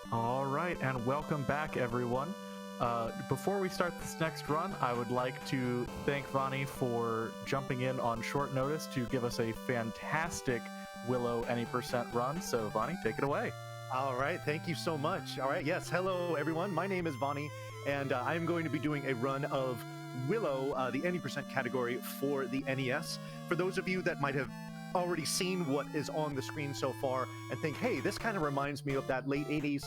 All right, and welcome back, everyone. Before we start this next run, I would like to thank Vani for jumping in on short notice to give us a fantastic Willow any percent run. So, Vani, take it away. All right, thank you so much. All right, yes, hello everyone. My name is Vani, and I'm going to be doing a run of Willow, the any percent category for the NES. For those of you that might have already seen what is on the screen so far and think, hey, this kind of reminds me of that late 80s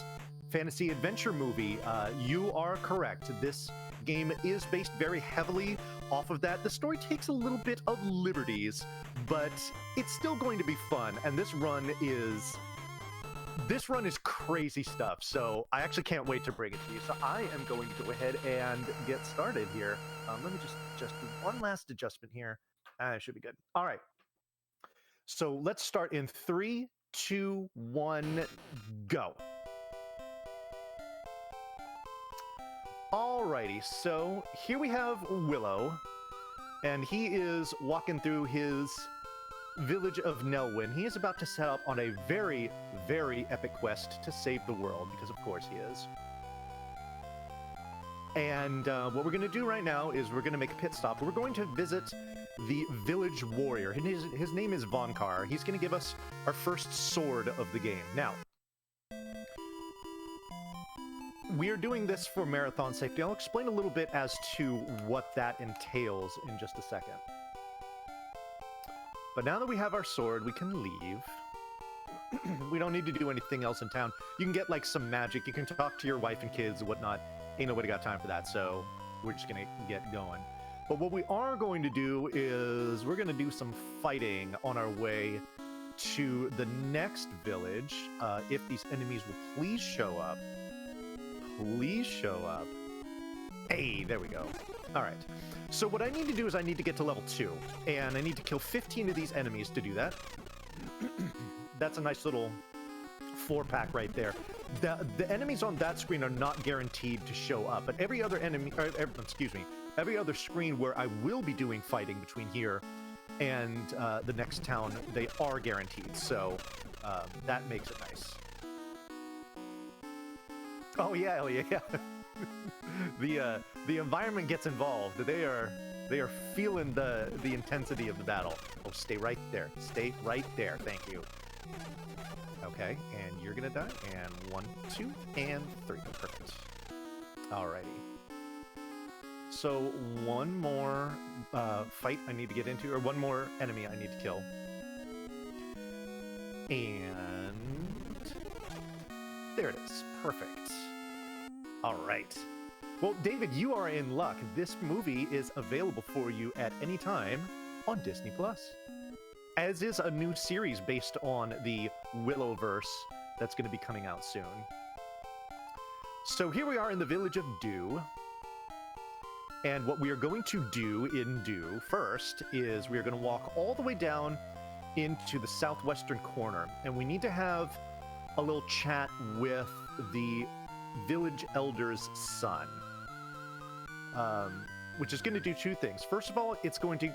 fantasy adventure movie, you are correct. This game is based very heavily off of that. The story takes a little bit of liberties, but it's still going to be fun, and this run is crazy stuff, so I actually can't wait to bring it to you. So I am going to go ahead and get started here. Let me just do one last adjustment here. It should be good. All right. So let's start in 3, 2, 1, go. Alrighty, so here we have Willow, and he is walking through his village of Nelwyn. He is about to set up on a very, very epic quest to save the world, because of course he is. And what we're going to do right now is we're going to make a pit stop. We're going to visit the village warrior. His name is Vonkar. He's going to give us our first sword of the game. Now, we are doing this for marathon safety. I'll explain a little bit as to what that entails in just a second. But now that we have our sword, we can leave. We don't need to do anything else in town. You can get, like, some magic. You can talk to your wife and kids and whatnot. Ain't nobody got time for that, so we're just going to get going. But what we are going to do is we're going to do some fighting on our way to the next village. If these enemies will please show up. Please show up. Hey, there we go. All right. So what I need to do is I need to get to level 2, and I need to kill 15 of these enemies to do that. That's a nice little 4-pack right there. The enemies on that screen are not guaranteed to show up, but every other enemy, every other screen where I will be doing fighting between here and the next town, they are guaranteed, so that makes it nice. Oh yeah, oh yeah. The environment gets involved. They are feeling the intensity of the battle. Oh, stay right there. Stay right there. Thank you. Okay, and you're gonna die. And 1, 2, and 3. Perfect. Alrighty. So one more fight I need to get into, or one more enemy I need to kill. And there it is. Perfect. All right. Well, David, you are in luck. This movie is available for you at any time on Disney+. As is a new series based on the Willowverse that's going to be coming out soon. So here we are in the village of Dew. And what we are going to do in Dew first is we are going to walk all the way down into the southwestern corner. And we need to have a little chat with the village elder's son, which is going to do 2 things. First of all, it's going to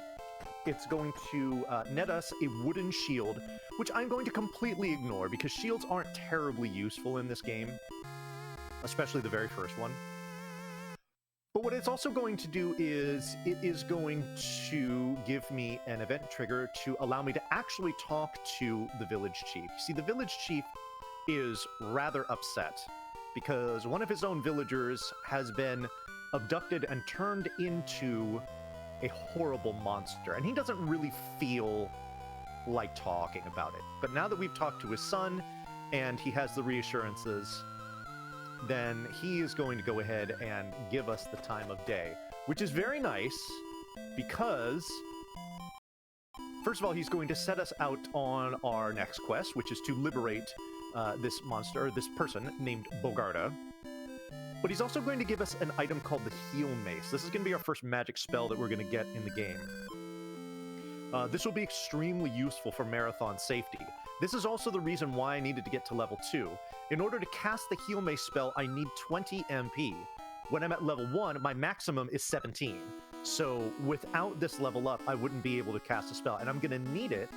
net us a wooden shield, which I'm going to completely ignore because shields aren't terribly useful in this game, especially the very first one. But what it's also going to do is it is going to give me an event trigger to allow me to actually talk to the village chief. You see, the village chief is rather upset because one of his own villagers has been abducted and turned into a horrible monster, and he doesn't really feel like talking about it. But now that we've talked to his son, and he has the reassurances, then he is going to go ahead and give us the time of day, which is very nice, because first of all, he's going to set us out on our next quest, which is to liberate this monster, or this person named Bogarda. But he's also going to give us an item called the Heal Mace. This is going to be our first magic spell that we're going to get in the game. This will be extremely useful for marathon safety. This is also the reason why I needed to get to level 2. In order to cast the Heal Mace spell, I need 20 MP. When I'm at level 1, my maximum is 17. So without this level up, I wouldn't be able to cast a spell. And I'm going to need it.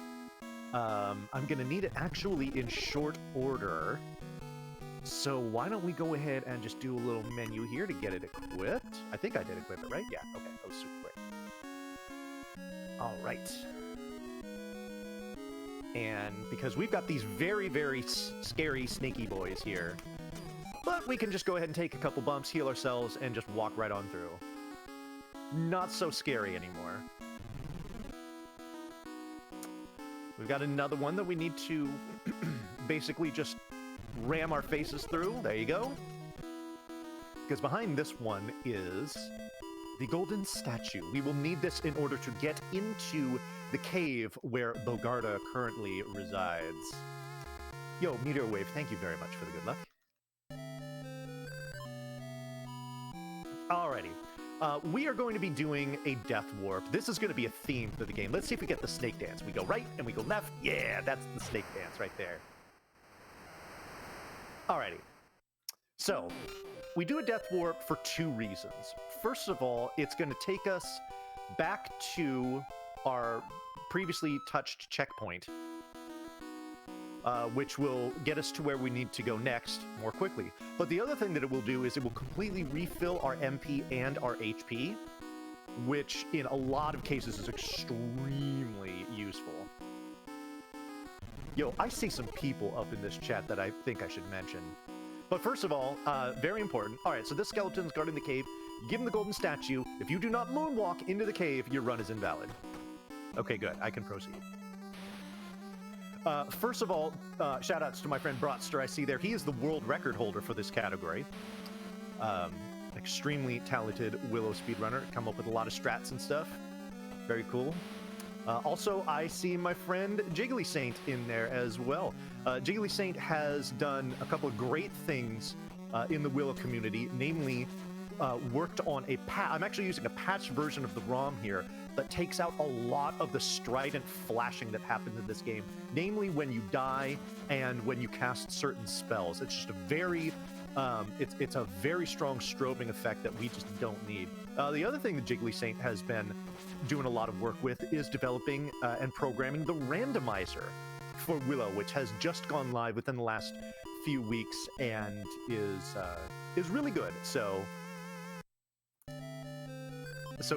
I'm going to need it actually in short order. So why don't we go ahead and just do a little menu here to get it equipped? I think I did equip it, right? Yeah, okay, that was super quick. All right. And because we've got these very, very scary snaky boys here, but we can just go ahead and take a couple bumps, heal ourselves, and just walk right on through. Not so scary anymore. We've got another one that we need to basically just ram our faces through. There you go. Because behind this one is the golden statue. We will need this in order to get into the cave where Bogarda currently resides. Yo, Meteor Wave, thank you very much for the good luck. Alrighty. We are going to be doing a death warp. This is going to be a theme for the game. Let's see if we get the snake dance. We go right and we go left. Yeah, that's the snake dance right there. Alrighty. So, we do a death warp for two reasons. First of all, it's going to take us back to our previously touched checkpoint, which will get us to where we need to go next more quickly. But the other thing that it will do is it will completely refill our MP and our HP, which in a lot of cases is extremely useful. Yo, I see some people up in this chat that I think I should mention. But first of all, very important. All right, so this skeleton's guarding the cave. You give him the golden statue. If you do not moonwalk into the cave, your run is invalid. Okay, good. I can proceed. First of all, shout-outs to my friend Bratster I see there. He is the world record holder for this category. Extremely talented Willow speedrunner. Come up with a lot of strats and stuff. Very cool. Also, I see my friend Jiggly Saint in there as well. Jiggly Saint has done a couple of great things in the Willow community, namely worked on a patch. I'm actually using a patched version of the ROM here that takes out a lot of the strident flashing that happens in this game, namely when you die and when you cast certain spells. It's just a very it's a very strong strobing effect that we just don't need. The other thing that Jiggly Saint has been doing a lot of work with is developing and programming the randomizer for Willow, which has just gone live within the last few weeks and is really good. So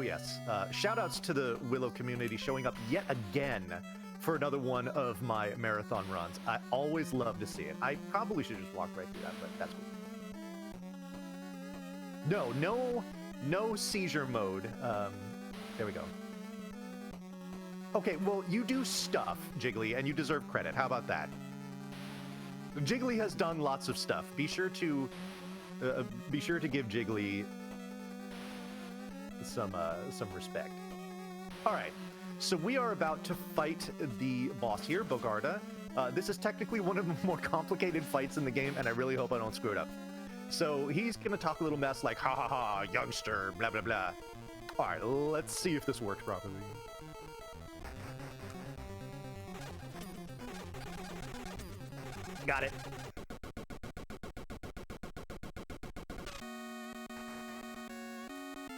yes, shout-outs to the Willow community showing up yet again for another one of my marathon runs. I always love to see it. I probably should just walk right through that, but that's cool. No seizure mode. There we go. Okay, well, you do stuff, Jiggly, and you deserve credit. How about that? Jiggly has done lots of stuff. Be sure to give Jiggly some respect. All right, so we are about to fight the boss here, Bogarda. This is technically one of the more complicated fights in the game, and I really hope I don't screw it up. So he's gonna talk a little mess like, ha ha ha, youngster, blah blah blah. All right, let's see if this worked properly. Got it.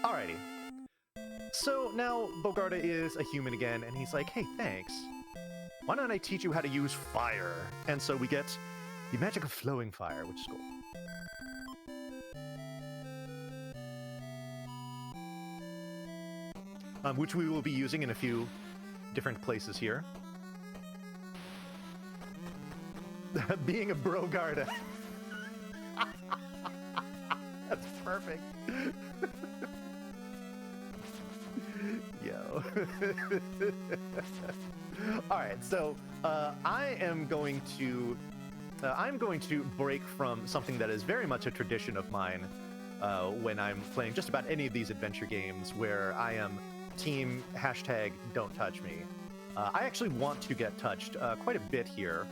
Alrighty. So now Bogarda is a human again, and he's like, hey, thanks. Why don't I teach you how to use fire? And so we get the magic of flowing fire, which is cool. Which we will be using in a few different places here. Being a Bogarda. That's perfect. Yo. All right, so I'm going to break from something that is very much a tradition of mine when I'm playing just about any of these adventure games where I am team #don't touch me. I actually want to get touched quite a bit here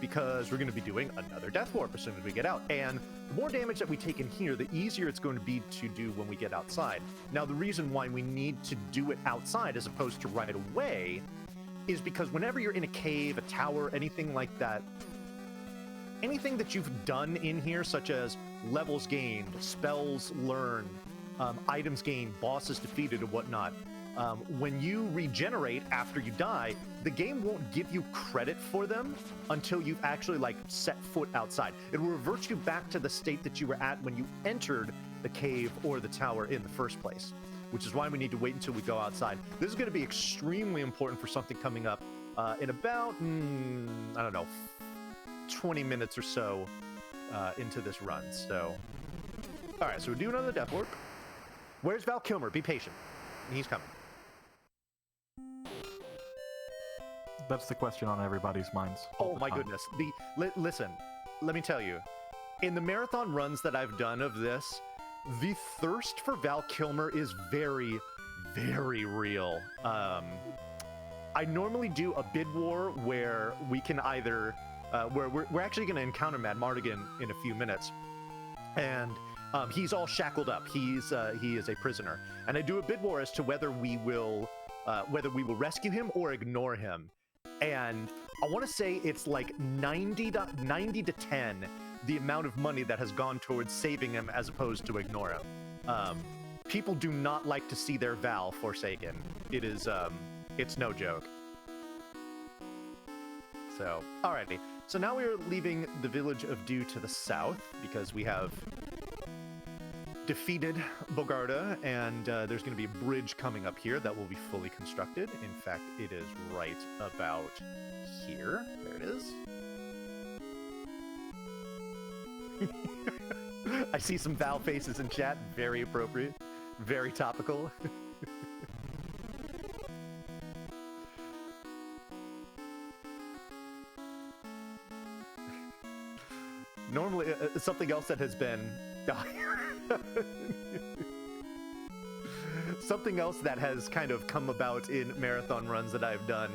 because we're going to be doing another death warp as soon as we get out. And the more damage that we take in here, the easier it's going to be to do when we get outside. Now, the reason why we need to do it outside as opposed to right away is because whenever you're in a cave, a tower, anything like that, anything that you've done in here, such as levels gained, spells learned, items gained, bosses defeated, and whatnot, when you regenerate after you die, the game won't give you credit for them until you've actually like set foot outside. It will revert you back to the state that you were at when you entered the cave or the tower in the first place, which is why we need to wait until we go outside. This is going to be extremely important for something coming up in about, I don't know, 20 minutes or so into this run. So, all right, so we're doing another death warp. Where's Val Kilmer? Be patient. He's coming. That's the question on everybody's minds. Oh my goodness. Listen, let me tell you. In the marathon runs that I've done of this, the thirst for Val Kilmer is very, very real. I normally do a bid war where we can either, where we're actually going to encounter Mad Mardigan in a few minutes, and he's all shackled up. he is a prisoner, and I do a bid war as to whether we will rescue him or ignore him. And I want to say it's like 90 to 10 the amount of money that has gone towards saving him as opposed to ignore him. People do not like to see their Val forsaken. It is, it's no joke. So, alrighty. So now we are leaving the village of Dew to the south because we have defeated Bogarda, and there's going to be a bridge coming up here that will be fully constructed. In fact, it is right about here. There it is. I see some Val faces in chat. Very appropriate. Very topical. Normally, something else that has been... something else that has kind of come about in marathon runs that I've done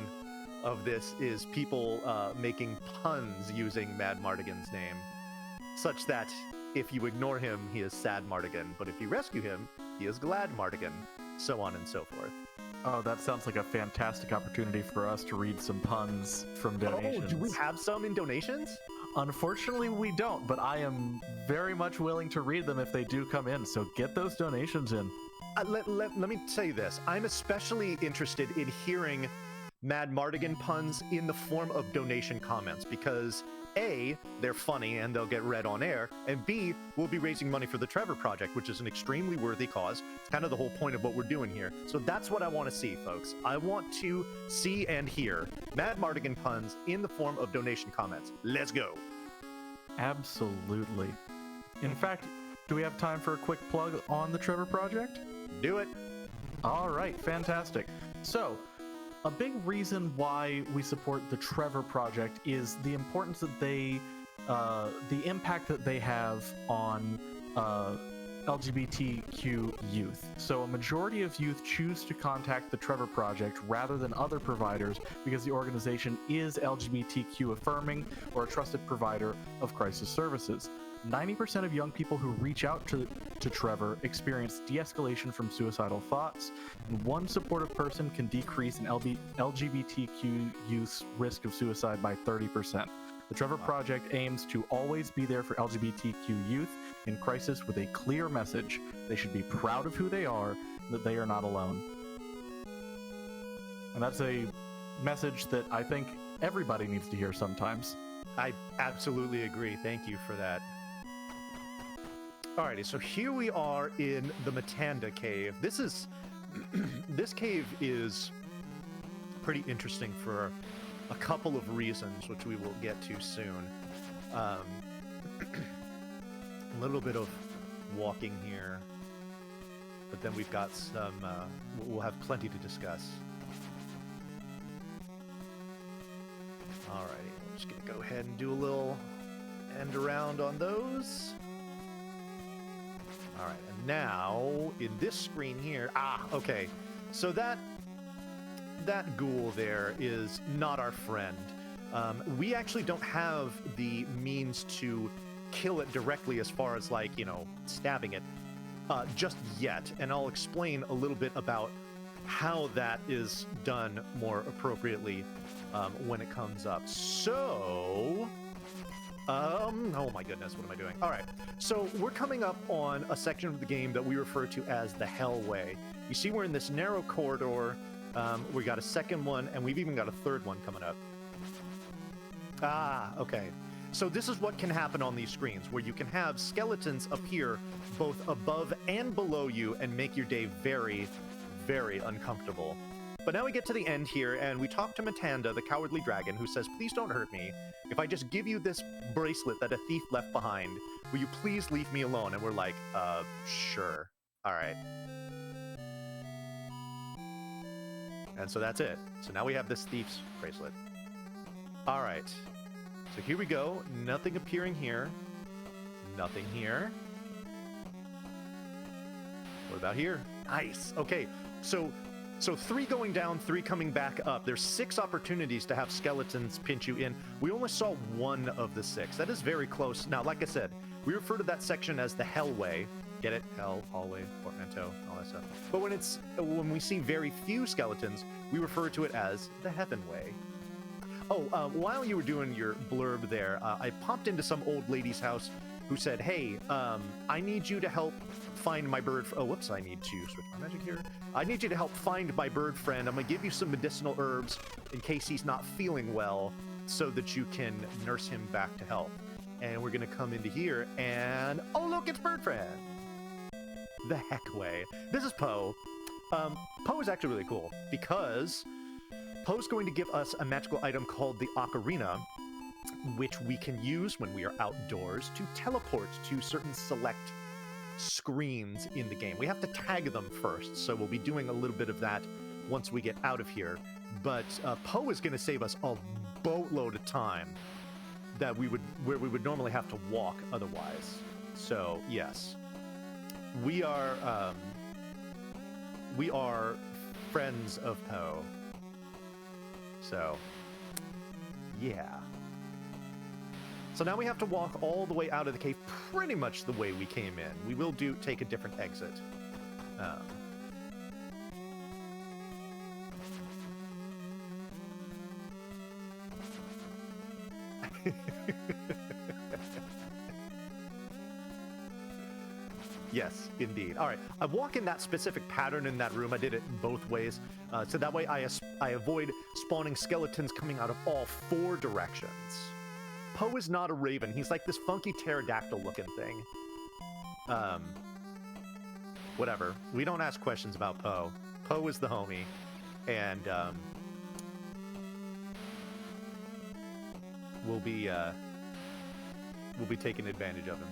of this is people making puns using Mad Mardigan's name, such that if you ignore him, he is Sad Mardigan, but if you rescue him, he is Glad Mardigan, so on and so forth. Oh, that sounds like a fantastic opportunity for us to read some puns from donations. Oh, do we have some in donations? Unfortunately, we don't, but I am very much willing to read them if they do come in, so get those donations in. Let me tell you this. I'm especially interested in hearing Mad Mardigan puns in the form of donation comments because A, they're funny and they'll get read on air, and B, we'll be raising money for the Trevor Project, which is an extremely worthy cause. It's kind of the whole point of what we're doing here. So that's what I want to see, folks. I want to see and hear Mad Mardigan puns in the form of donation comments. Let's go. Absolutely. In fact, do we have time for a quick plug on the Trevor Project? Do it. All right, fantastic. So, a big reason why we support the Trevor Project is the importance that the impact that they have on LGBTQ youth. So a majority of youth choose to contact the Trevor Project rather than other providers because the organization is LGBTQ affirming or a trusted provider of crisis services. 90% of young people who reach out to Trevor experience de-escalation from suicidal thoughts, and one supportive person can decrease an LGBTQ youth's risk of suicide by 30%. The Trevor Project aims to always be there for LGBTQ youth in crisis with a clear message. They should be proud of who they are, and that they are not alone. And that's a message that I think everybody needs to hear sometimes. I absolutely agree. Thank you for that. Alrighty, so here we are in the Matanda Cave. This is... this cave is pretty interesting for a couple of reasons, which we will get to soon. A little bit of walking here, but then we've got some... we'll have plenty to discuss. Alrighty, I'm just going to go ahead and do a little end around on those. All right, and now in this screen here, okay. So that ghoul there is not our friend. We actually don't have the means to kill it directly as far as like, you know, stabbing it just yet. And I'll explain a little bit about how that is done more appropriately when it comes up. So Oh my goodness, what am I doing? All right, so we're coming up on a section of the game that we refer to as the Hellway. You see we're in this narrow corridor. We got a second one, and we've even got a third one coming up. Ah, okay. So this is what can happen on these screens, where you can have skeletons appear both above and below you and make your day very, very uncomfortable. But now we get to the end here, and we talk to Matanda, the cowardly dragon, who says, please don't hurt me. If I just give you this bracelet that a thief left behind, will you please leave me alone? And we're like, sure. All right. And so that's it. So now we have this thief's bracelet. All right. So here we go. Nothing appearing here. Nothing here. What about here? Nice. Okay. So 3 going down, 3 coming back up. There's 6 opportunities to have skeletons pinch you in. We only saw 1 of the 6. That is very close. Now, like I said, we refer to that section as the Hellway. Get it? Hell, hallway, portmanteau, all that stuff. But when we see very few skeletons, we refer to it as the Heavenway. Oh, while you were doing your blurb there, I popped into some old lady's house who said, hey, I need you to help find my bird. Oh, whoops, I need to switch my magic here. I need you to help find my bird friend. I'm going to give you some medicinal herbs in case he's not feeling well so that you can nurse him back to health. And we're going to come into here and, oh, look, it's bird friend. The heck way. This is Poe. Poe is actually really cool because Poe's going to give us a magical item called the Ocarina, which we can use when we are outdoors to teleport to certain select screens in the game. We have to tag them first, so we'll be doing a little bit of that once we get out of here. But Poe is going to save us a boatload of time that where we would normally have to walk otherwise. So yes, we are friends of Poe. So yeah. So now we have to walk all the way out of the cave pretty much the way we came in. We will take a different exit. Yes, indeed. All right, I walk in that specific pattern in that room. I did it both ways. So that way I avoid spawning skeletons coming out of all 4 directions. Poe is not a raven. He's like this funky pterodactyl-looking thing. Whatever. We don't ask questions about Poe. Poe is the homie, and we'll be taking advantage of him.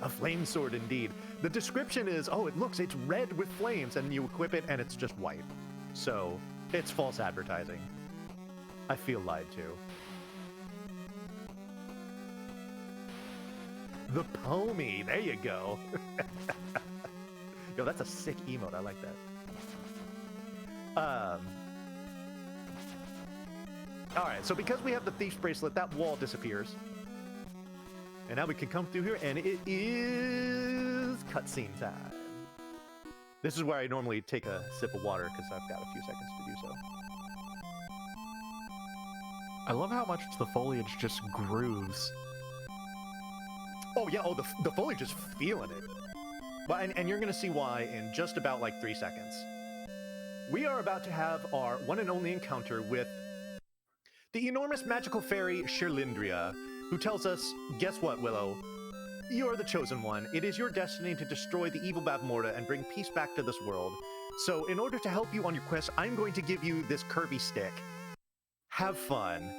A flame sword, indeed. The description is, oh, it's red with flames, and you equip it, and it's just white. So it's false advertising. I feel lied to. The Pomey, there you go. Yo, that's a sick emote. I like that. All right, so because we have the Thief's Bracelet, that wall disappears. And now we can come through here, and it is cutscene time. This is where I normally take a sip of water, because I've got a few seconds to do so. I love how much the foliage just grooves. Oh yeah, the foliage is feeling it. Well, and you're going to see why in just about like 3 seconds. We are about to have our one and only encounter with the enormous magical fairy Sherlindria, who tells us, guess what, Willow? You are the chosen one. It is your destiny to destroy the evil Bavmorda and bring peace back to this world. So in order to help you on your quest, I'm going to give you this curvy stick. Have fun.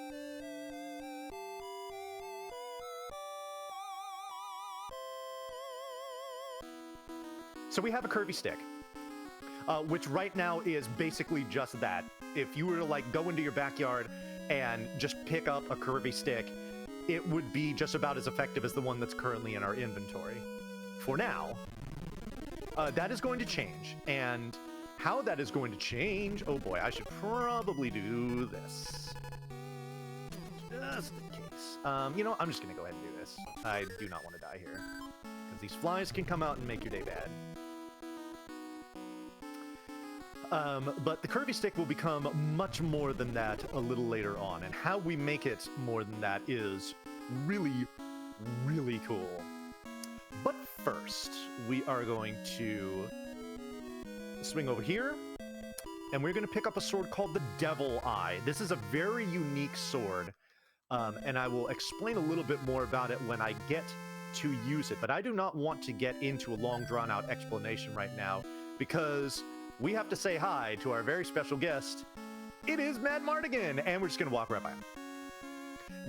So we have a curvy stick, which right now is basically just that. If you were to like go into your backyard and just pick up a curvy stick, it would be just about as effective as the one that's currently in our inventory. For now, that is going to change. And how that is going to change, oh boy, I should probably do this. Just in case. You know, I'm just gonna go ahead and do this. I do not want to die here, because these flies can come out and make your day bad. But the curvy stick will become much more than that a little later on, and how we make it more than that is really, really cool. But first, we are going to swing over here, and we're going to pick up a sword called the Devil Eye. This is a very unique sword, and I will explain a little bit more about it when I get to use it. But I do not want to get into a long, drawn-out explanation right now, because we have to say hi to our very special guest. It is Mad Mardigan, and we're just going to walk right by him.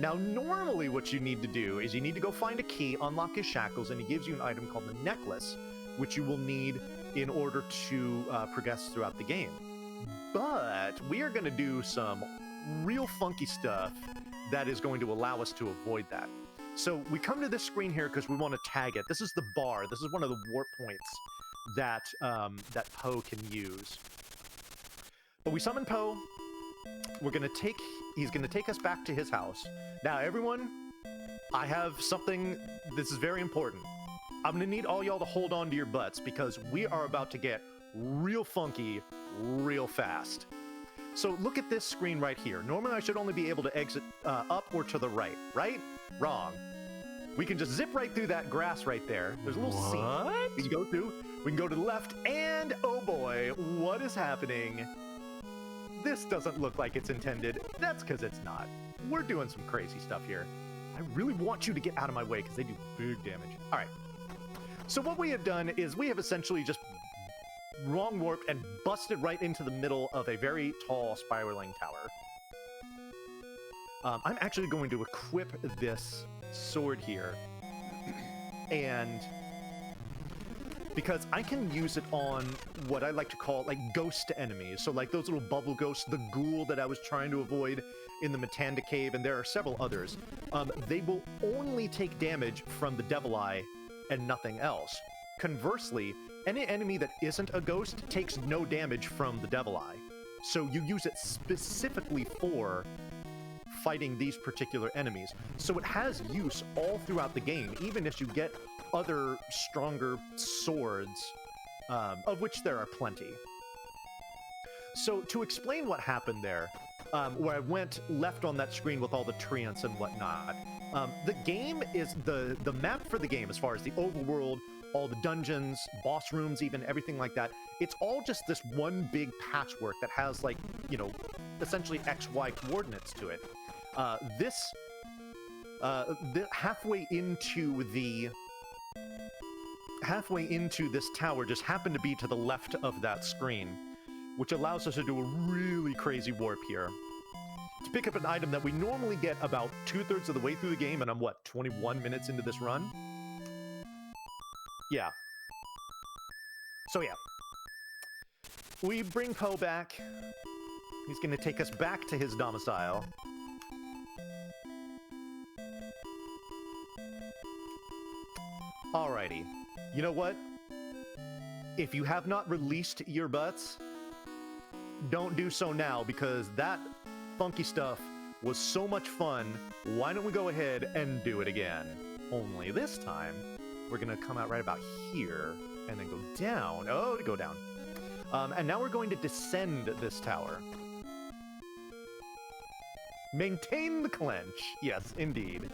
Now, normally what you need to do is you need to go find a key, unlock his shackles, and he gives you an item called the necklace, which you will need in order to progress throughout the game. But we are going to do some real funky stuff that is going to allow us to avoid that. So we come to this screen here because we want to tag it. This is the bar. This is one of the warp points that that Poe can use. But we summon Poe. He's going to take us back to his house. Now, everyone, I have something. This is very important. I'm going to need all y'all to hold on to your butts because we are about to get real funky real fast. So look at this screen right here. Normally, I should only be able to exit up or to the right, right? Wrong. We can just zip right through that grass right there. There's a little seat we can go through. We can go to the left, and oh boy, what is happening? This doesn't look like it's intended. That's because it's not. We're doing some crazy stuff here. I really want you to get out of my way because they do big damage. All right. So what we have done is we have essentially just wrong warped and busted right into the middle of a very tall spiraling tower. I'm actually going to equip this sword here, and because I can use it on what I like to call like ghost enemies. So like those little bubble ghosts, the ghoul that I was trying to avoid in the Matanda cave, and there are several others. They will only take damage from the Devil Eye and nothing else. Conversely, any enemy that isn't a ghost takes no damage from the Devil Eye. So you use it specifically for fighting these particular enemies. So it has use all throughout the game, even as you get other stronger swords, of which there are plenty. So to explain what happened there, where I went left on that screen with all the treants and whatnot, the game is the map for the game, as far as the overworld, all the dungeons, boss rooms, even everything like that, it's all just this one big patchwork that has, like, you know, essentially XY coordinates to it. Halfway into this tower just happened to be to the left of that screen, which allows us to do a really crazy warp here. To pick up an item that we normally get about 2/3 of the way through the game, and I'm, what, 21 minutes into this run? Yeah. So yeah. We bring Poe back. He's going to take us back to his domicile. Alrighty. You know what? If you have not released your butts, don't do so now, because that funky stuff was so much fun. Why don't we go ahead and do it again? Only this time, we're going to come out right about here and then go down. Oh, to go down. And now we're going to descend this tower. Maintain the clench. Yes, indeed.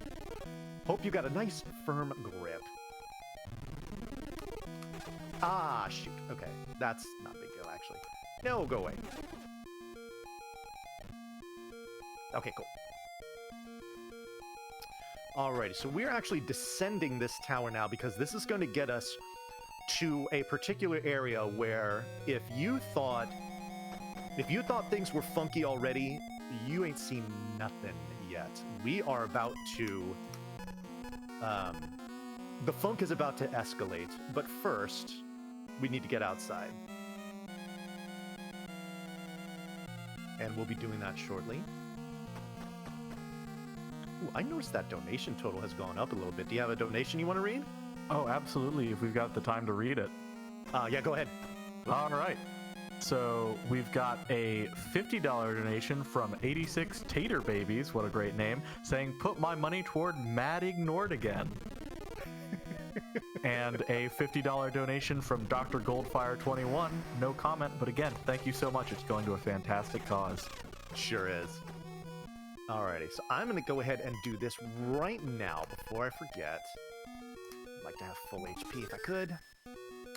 Hope you got a nice, firm grip. Ah, shoot. Okay, that's not a big deal, actually. No, go away. Okay, cool. Alrighty, so we're actually descending this tower now, because this is going to get us to a particular area where if you thought things were funky already, you ain't seen nothing yet. We are about to... the funk is about to escalate, but first, we need to get outside. And we'll be doing that shortly. Ooh, I noticed that donation total has gone up a little bit. Do you have a donation you want to read? Oh, absolutely, if we've got the time to read it. Yeah, go ahead. All right. So we've got a $50 donation from 86 Tater Babies, what a great name, saying, "Put my money toward Mad Ignored again." And a $50 donation from Dr. Goldfire21. No comment, but again, thank you so much. It's going to a fantastic cause. Sure is. Alrighty, so I'm going to go ahead and do this right now before I forget. I'd like to have full HP if I could.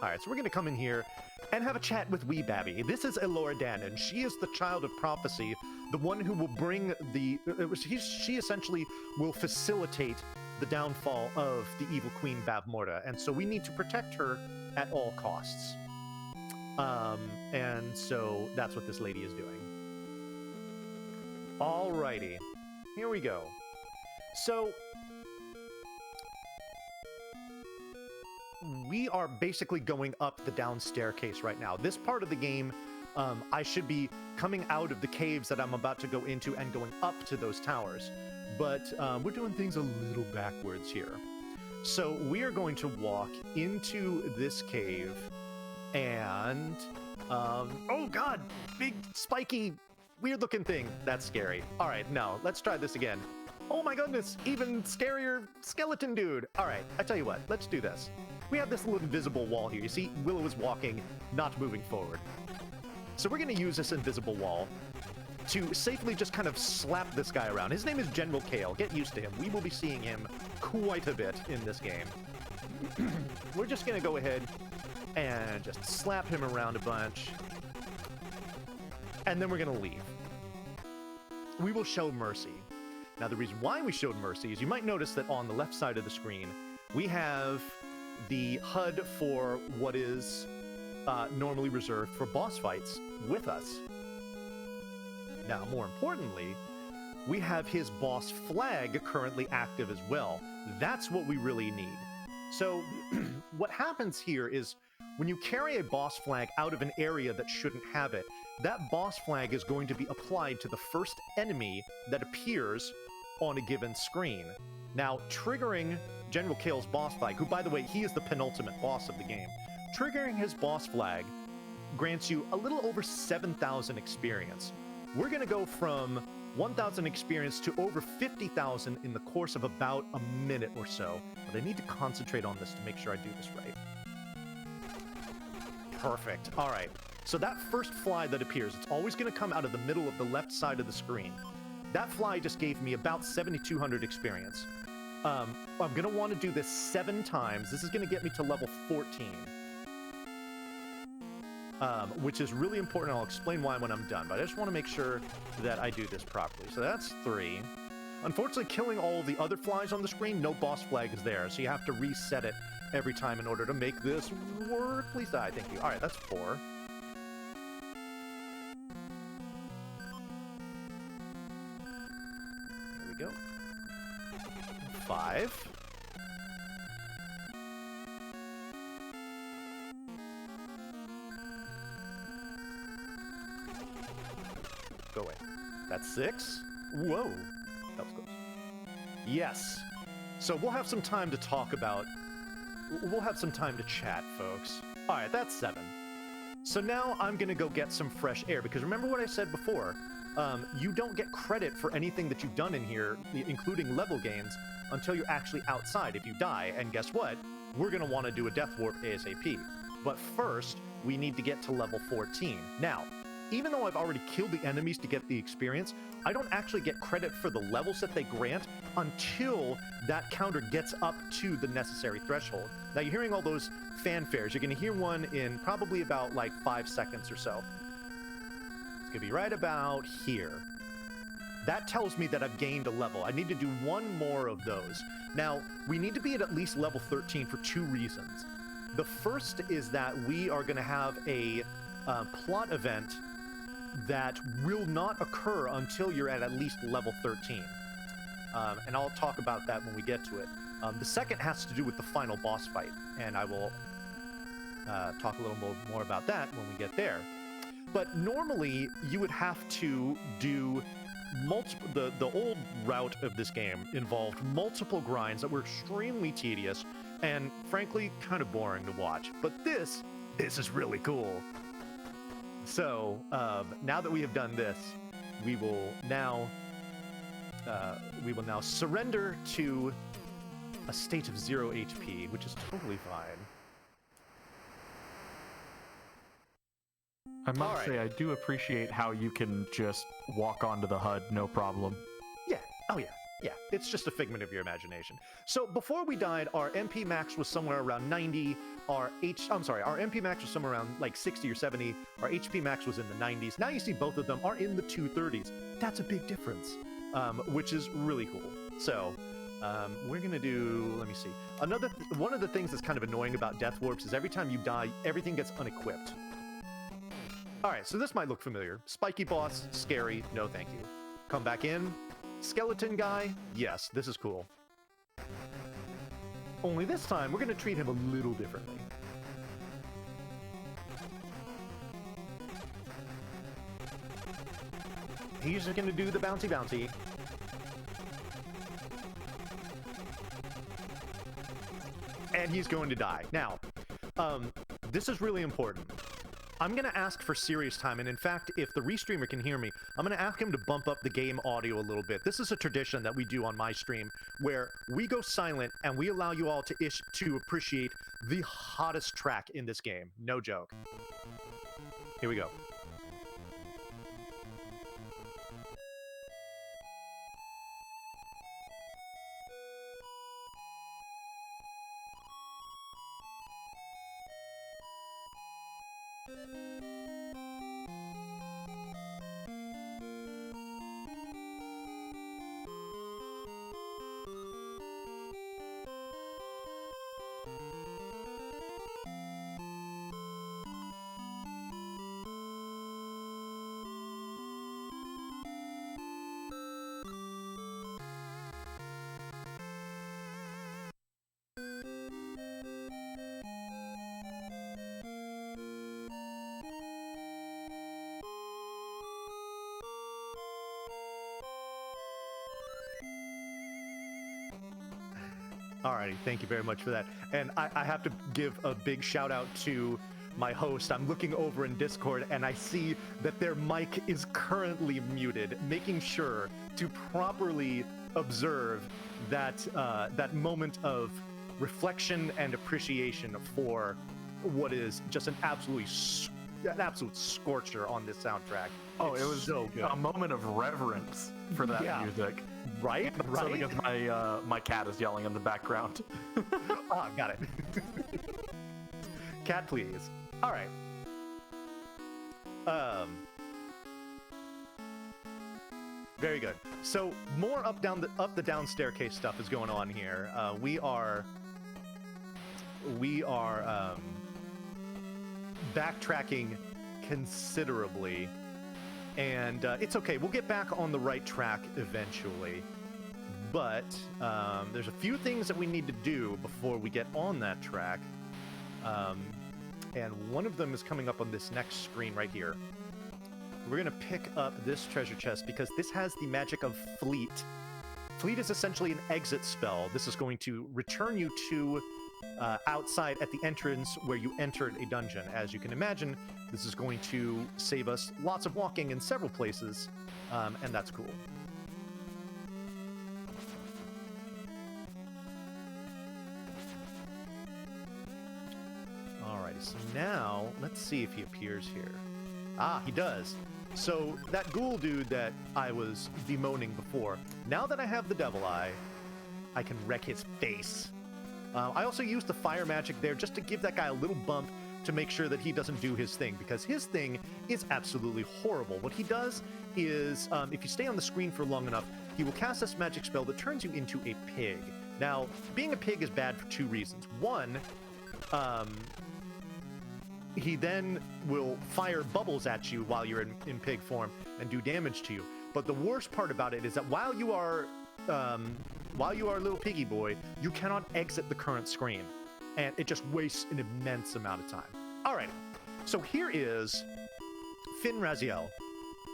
Alright, so we're going to come in here and have a chat with Wee Babby. This is Elora Danon. She is the child of prophecy, the one who will bring the... she essentially will facilitate the downfall of the evil queen Bavmorda, and so we need to protect her at all costs. And so that's what this lady is doing. Alrighty, here we go. So, we are basically going up the down staircase right now. This part of the game, I should be coming out of the caves that I'm about to go into and going up to those towers. But we're doing things a little backwards here. So we are going to walk into this cave and... oh god! Big, spiky, weird-looking thing. That's scary. Alright, no, let's try this again. Oh my goodness, even scarier skeleton dude. Alright, I tell you what, let's do this. We have this little invisible wall here. You see, Willow is walking, not moving forward. So we're going to use this invisible wall to safely just kind of slap this guy around. His name is General Kale. Get used to him. We will be seeing him quite a bit in this game. We're just going to go ahead and just slap him around a bunch. And then we're going to leave. We will show mercy. Now, the reason why we showed mercy is you might notice that on the left side of the screen, we have the HUD for what is normally reserved for boss fights with us. Now, more importantly, we have his boss flag currently active as well. That's what we really need. So what happens here is when you carry a boss flag out of an area that shouldn't have it, that boss flag is going to be applied to the first enemy that appears on a given screen. Now, triggering General Kale's boss flag, who, by the way, he is the penultimate boss of the game, triggering his boss flag grants you a little over 7,000 experience. We're going to go from 1,000 experience to over 50,000 in the course of about a minute or so. But I need to concentrate on this to make sure I do this right. Perfect. All right. So that first fly that appears, it's always going to come out of the middle of the left side of the screen. That fly just gave me about 7,200 experience. I'm going to want to do this 7 times. This is going to get me to level 14. Which is really important. I'll explain why when I'm done, but I just want to make sure that I do this properly. So that's 3. Unfortunately, killing all the other flies on the screen, no boss flag is there, so you have to reset it every time in order to make this work. Please die, thank you. All right, that's 4. Here we go. 5. Go away. That's 6. Whoa. That was close. Yes. So we'll have some time to talk about... We'll have some time to chat, folks. Alright, that's 7. So now I'm gonna go get some fresh air, because remember what I said before? You don't get credit for anything that you've done in here, including level gains, until you're actually outside if you die. And guess what? We're gonna want to do a death warp ASAP. But first, we need to get to level 14. Now, even though I've already killed the enemies to get the experience, I don't actually get credit for the levels that they grant until that counter gets up to the necessary threshold. Now, you're hearing all those fanfares. You're going to hear one in probably about like 5 seconds or so. It's going to be right about here. That tells me that I've gained a level. I need to do 1 more of those. Now, we need to be at least level 13 for 2 reasons. The first is that we are going to have a plot event that will not occur until you're at least level 13. And I'll talk about that when we get to it. The second has to do with the final boss fight, and I will talk a little more about that when we get there. But normally, you would have to do multiple... The old route of this game involved multiple grinds that were extremely tedious and, frankly, kind of boring to watch. But this is really cool. So, now that we have done this, we will now surrender to a state of 0 HP, which is totally fine. I must say, I do appreciate how you can just walk onto the HUD, no problem. Oh yeah, yeah. It's just a figment of your imagination. So before we died, our MP max was somewhere around 90. Our MP max was somewhere around like 60 or 70. Our HP max was in the 90s. Now you see both of them are in the 230s. That's a big difference, which is really cool. So we're gonna do. Let me see. One of the things that's kind of annoying about Death Warps is every time you die, everything gets unequipped. All right, so this might look familiar. Spiky boss, scary. No, thank you. Come back in. Skeleton guy, yes, this is cool. Only this time, we're going to treat him a little differently. He's just going to do the bouncy bouncy. And he's going to die. Now, this is really important. I'm going to ask for serious time, and in fact, if the restreamer can hear me, I'm going to ask him to bump up the game audio a little bit. This is a tradition that we do on my stream, where we go silent and we allow you all to appreciate the hottest track in this game. No joke. Here we go. Alrighty, thank you very much for that. And I have to give a big shout out to my host. I'm looking over in Discord and I see that their mic is currently muted, making sure to properly observe that that moment of reflection and appreciation for what is just an absolute scorcher on this soundtrack. Oh, it was so good. A moment of reverence for that music. Right? So because my cat is yelling in the background. Ah, got it. Cat, please. All right. Very good. So more up the down staircase stuff is going on here. We are backtracking considerably, and it's okay. We'll get back on the right track eventually. But there's a few things that we need to do before we get on that track. And one of them is coming up on this next screen right here. We're going to pick up this treasure chest because this has the magic of Fleet. Fleet is essentially an exit spell. This is going to return you to outside at the entrance where you entered a dungeon. As you can imagine, this is going to save us lots of walking in several places, and that's cool. Alrighty, so now let's see if he appears here. Ah, he does. So that ghoul dude that I was bemoaning before, now that I have the Devil Eye, I can wreck his face. I also used the fire magic there just to give that guy a little bump to make sure that he doesn't do his thing, because his thing is absolutely horrible. What he does is, if you stay on the screen for long enough, he will cast this magic spell that turns you into a pig. Now, being a pig is bad for two reasons. One, he then will fire bubbles at you while you're in pig form and do damage to you. But the worst part about it is that while you are little piggy boy, you cannot exit the current screen, and it just wastes an immense amount of time. All right, so here is Finn Raziel,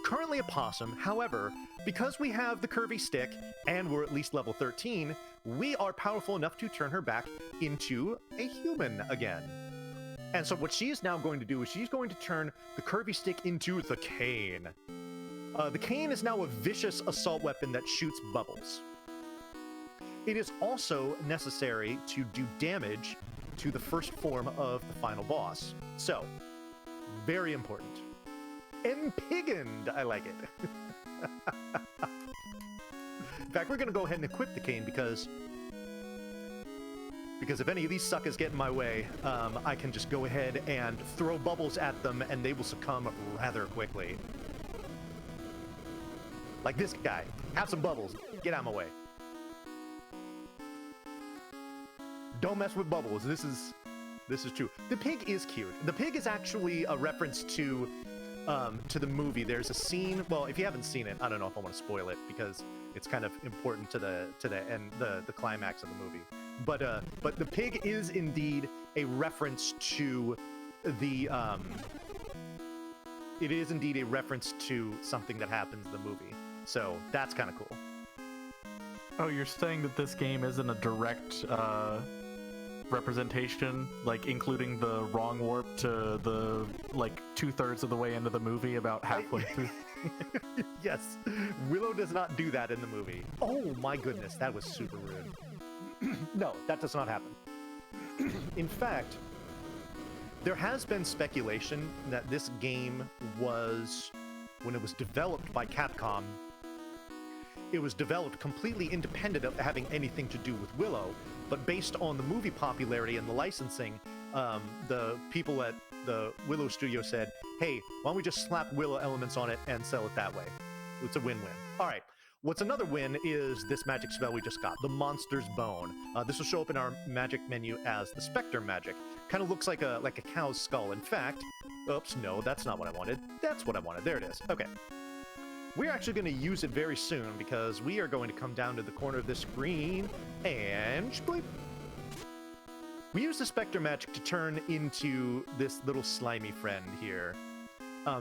currently a possum. However, because we have the curvy stick and we're at least level 13, we are powerful enough to turn her back into a human again. And so what she is now going to do is she's going to turn the curvy stick into the cane. The cane is now a vicious assault weapon that shoots bubbles. It is also necessary to do damage to the first form of the final boss. So, very important. Empiggened, I like it. fact, we're going to go ahead and equip the cane because if any of these suckers get in my way, I can just go ahead and throw bubbles at them, and they will succumb rather quickly. Like this guy. Have some bubbles. Get out of my way. Don't mess with bubbles. This is true. The pig is cute. The pig is actually a reference to the movie. There's a scene. Well, if you haven't seen it, I don't know if I want to spoil it because it's kind of important to the end, the climax of the movie. But the pig is indeed a reference to the. It is indeed a reference to something that happens in the movie. So that's kind of cool. Oh, you're saying that this game isn't a direct representation, like including the wrong warp to the like 2/3 of the way into the movie, about halfway through. Yes, Willow does not do that in the movie. Oh my goodness, that was super rude. No, that does not happen. In fact, there has been speculation that this game was, when it was developed by Capcom, it was developed completely independent of having anything to do with Willow, but based on the movie popularity and the licensing, the people at the Willow studio said, hey, why don't we just slap Willow elements on it and sell it that way? It's a win-win. All right. What's another win is this magic spell we just got, the Monster's Bone. This will show up in our magic menu as the Spectre magic. Kind of looks like a cow's skull. In fact, oops, no, that's not what I wanted. That's what I wanted. There it is. Okay. We're actually going to use it very soon because we are going to come down to the corner of this screen and bleep. We use the Spectre magic to turn into this little slimy friend here.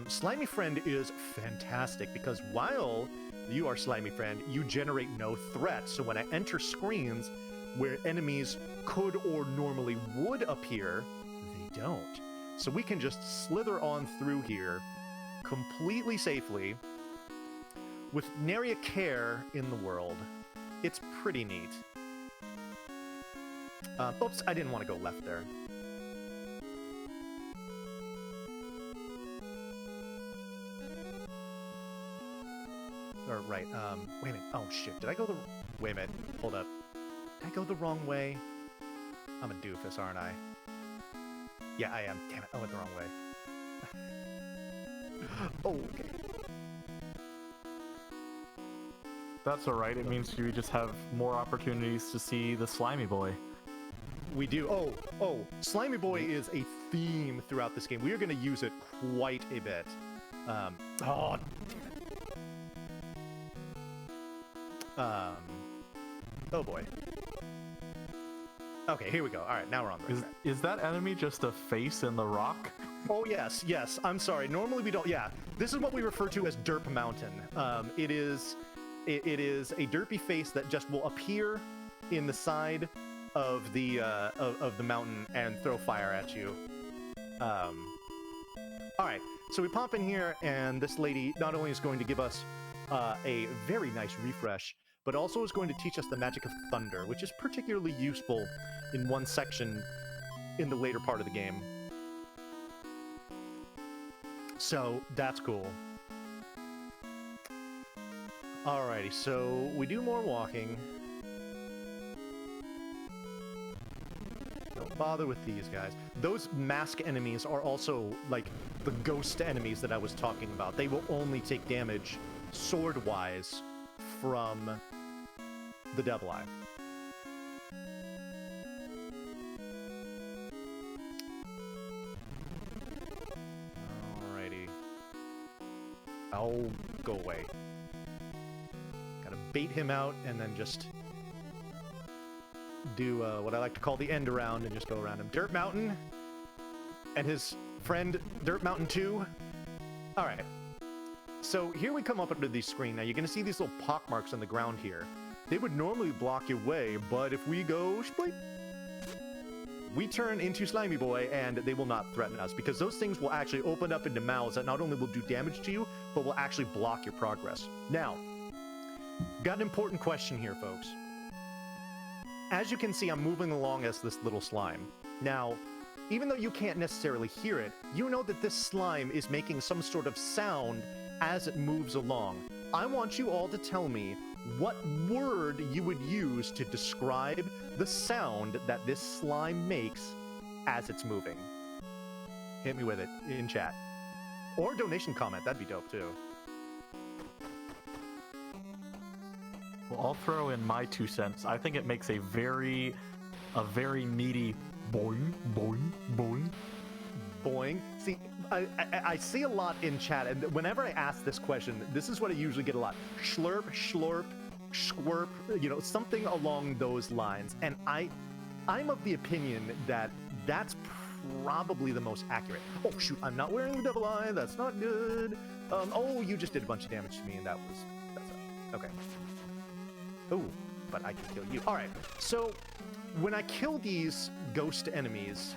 Slimy friend is fantastic because while you are slimy friend, you generate no threat. So when I enter screens where enemies could or normally would appear, they don't. So we can just slither on through here completely safely with nary a care in the world. It's pretty neat. Oops, I didn't want to go left there. Or right, wait a minute. Oh shit, did I go the... Wait a minute, hold up. Did I go the wrong way? I'm a doofus, aren't I? Yeah, I am. Damn it, I went the wrong way. Oh, okay. That's alright, it means you just have more opportunities to see the Slimy Boy. We do. Oh, Slimy Boy is a theme throughout this game. We are going to use it quite a bit. Oh, oh boy. Okay, here we go. All right, now we're on the right track. Is that enemy just a face in the rock? Oh, yes. I'm sorry. Normally we don't... Yeah, this is what we refer to as Derp Mountain. It is a derpy face that just will appear in the side of the mountain and throw fire at you. All right, so we pop in here, and this lady not only is going to give us a very nice refresh, but also is going to teach us the magic of thunder, which is particularly useful in one section in the later part of the game. So that's cool. Alrighty, so we do more walking. Don't bother with these guys. Those mask enemies are also like the ghost enemies that I was talking about. They will only take damage sword-wise from the Devil Eye. Alrighty. I'll go away. Gotta bait him out and then just do what I like to call the end around and just go around him. Dirt Mountain and his friend Dirt Mountain 2. Alright. So here we come up under the screen. Now you're going to see these little pock marks on the ground here. They would normally block your way, but if we go split, we turn into Slimy Boy and they will not threaten us because those things will actually open up into mouths that not only will do damage to you, but will actually block your progress. Now, got an important question here, folks. As you can see, I'm moving along as this little slime. Now, even though you can't necessarily hear it, you know that this slime is making some sort of sound as it moves along. I want you all to tell me what word you would use to describe the sound that this slime makes as it's moving. Hit me with it in chat. Or donation comment, that'd be dope too. Well, I'll throw in my 2 cents. I think it makes a very meaty boing, boing, boing. Boing. See, I see a lot in chat, and whenever I ask this question, this is what I usually get a lot. Schlurp, schlorp, squirp, you know, something along those lines. And I'm of the opinion that that's probably the most accurate. Oh, shoot, I'm not wearing the double eye. That's not good. Oh, you just did a bunch of damage to me, and that's okay. Oh, but I can kill you. All right, so when I kill these ghost enemies,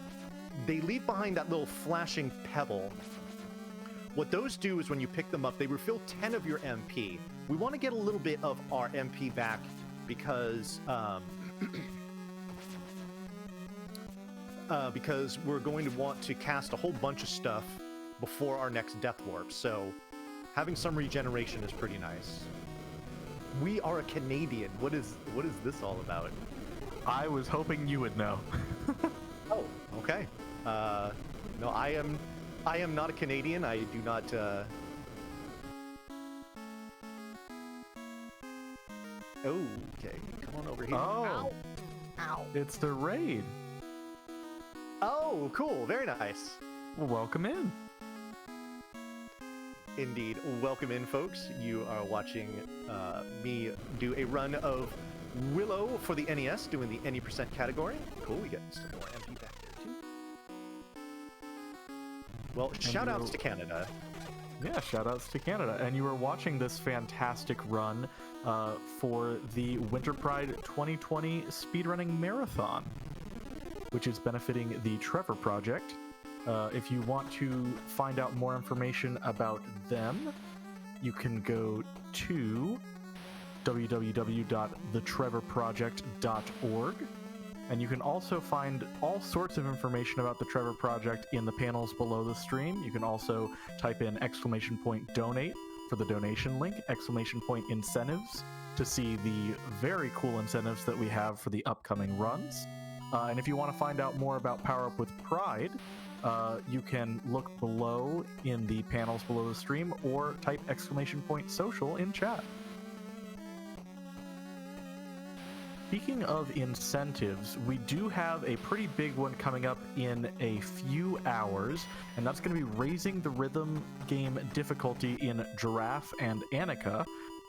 they leave behind that little flashing pebble. What those do is when you pick them up, they refill 10 of your MP. We want to get a little bit of our MP back because we're going to want to cast a whole bunch of stuff before our next death warp. So having some regeneration is pretty nice. We are a Canadian. What is this all about? I was hoping you would know. Oh, okay. No, I am not a Canadian. I do not. Okay, come on over here. Oh, ow! It's the raid. Oh, cool. Very nice. Well, welcome in. Indeed. Welcome in, folks. You are watching me do a run of Willow for the NES, doing the any % category. Cool, we get some more MP back there, too. Well, shout-outs to Canada. Yeah, shout-outs to Canada. And you are watching this fantastic run for the Winter Pride 2020 Speedrunning Marathon, which is benefiting the Trevor Project. If you want to find out more information about them, you can go to www.thetrevorproject.org, and you can also find all sorts of information about the Trevor Project in the panels below the stream. You can also type in !donate for the donation link, !incentives to see the very cool incentives that we have for the upcoming runs. And if you want to find out more about Power Up with Pride, you can look below in the panels below the stream or type !social in chat. Speaking of incentives, we do have a pretty big one coming up in a few hours, and that's going to be raising the rhythm game difficulty in Giraffe and Annika.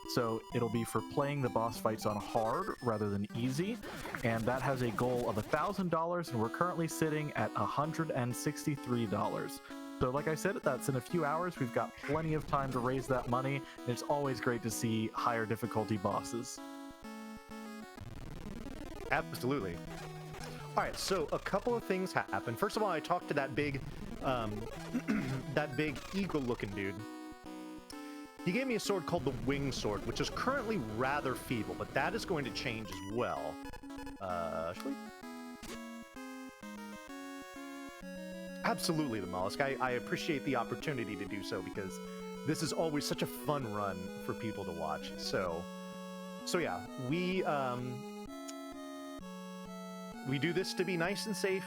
So it'll be for playing the boss fights on hard rather than easy, and that has a goal of $1,000, and we're currently sitting at $163. So like I said, that's in a few hours. We've got plenty of time to raise that money, and it's always great to see higher difficulty bosses. Absolutely. All right, so a couple of things happened. First of all, I talked to that big eagle-looking dude. He gave me a sword called the Wing Sword, which is currently rather feeble, but that is going to change as well. Should we? Absolutely, the Mollusk. I appreciate the opportunity to do so because this is always such a fun run for people to watch. So yeah, we do this to be nice and safe,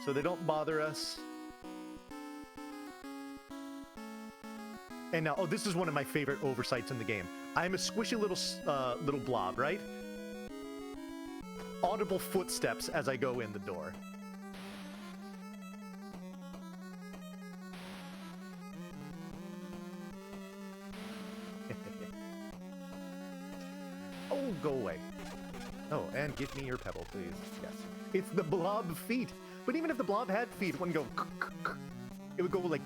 so they don't bother us. And now, oh, this is one of my favorite oversights in the game. I'm a squishy little blob, right? Audible footsteps as I go in the door. Oh, go away. Oh, and give me your pebble, please. Yes. It's the blob feet. But even if the blob had feet, it wouldn't go... It would go like...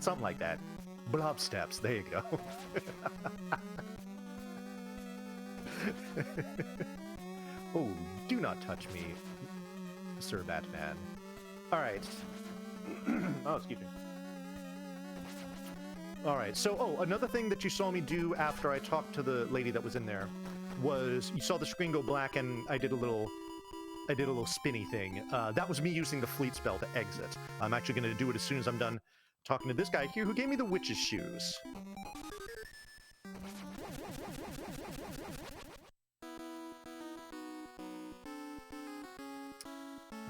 Something like that. Blob steps. There you go. Oh, do not touch me, Sir Batman. All right. Oh, excuse me. All right. So, oh, another thing that you saw me do after I talked to the lady that was in there was you saw the screen go black, and I did a little spinny thing. That was me using the fleet spell to exit. I'm actually going to do it as soon as I'm done talking to this guy here who gave me the witch's shoes.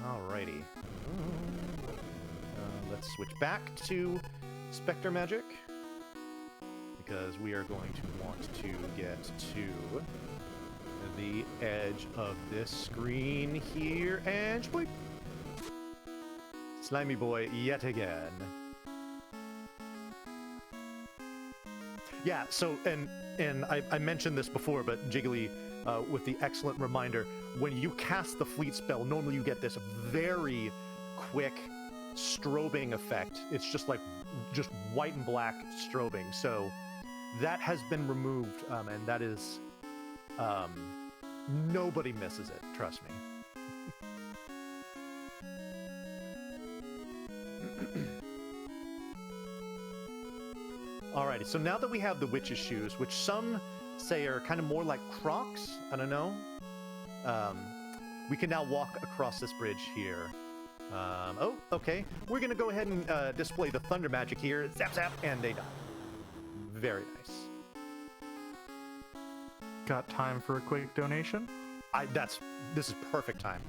Alrighty. Let's switch back to Spectre Magic, because we are going to want to get to the edge of this screen here, and boy, Slimy Boy yet again. Yeah, so, and I mentioned this before, but Jiggly, with the excellent reminder, when you cast the Fleet spell, normally you get this very quick strobing effect. It's just like, just white and black strobing. So that has been removed, and that is, nobody misses it, trust me. Alrighty, so now that we have the witch's shoes, which some say are kind of more like Crocs, I don't know, we can now walk across this bridge here. Oh, okay. We're going to go ahead and display the thunder magic here. Zap, zap, and they die. Very nice. Got time for a quick donation? This is perfect time.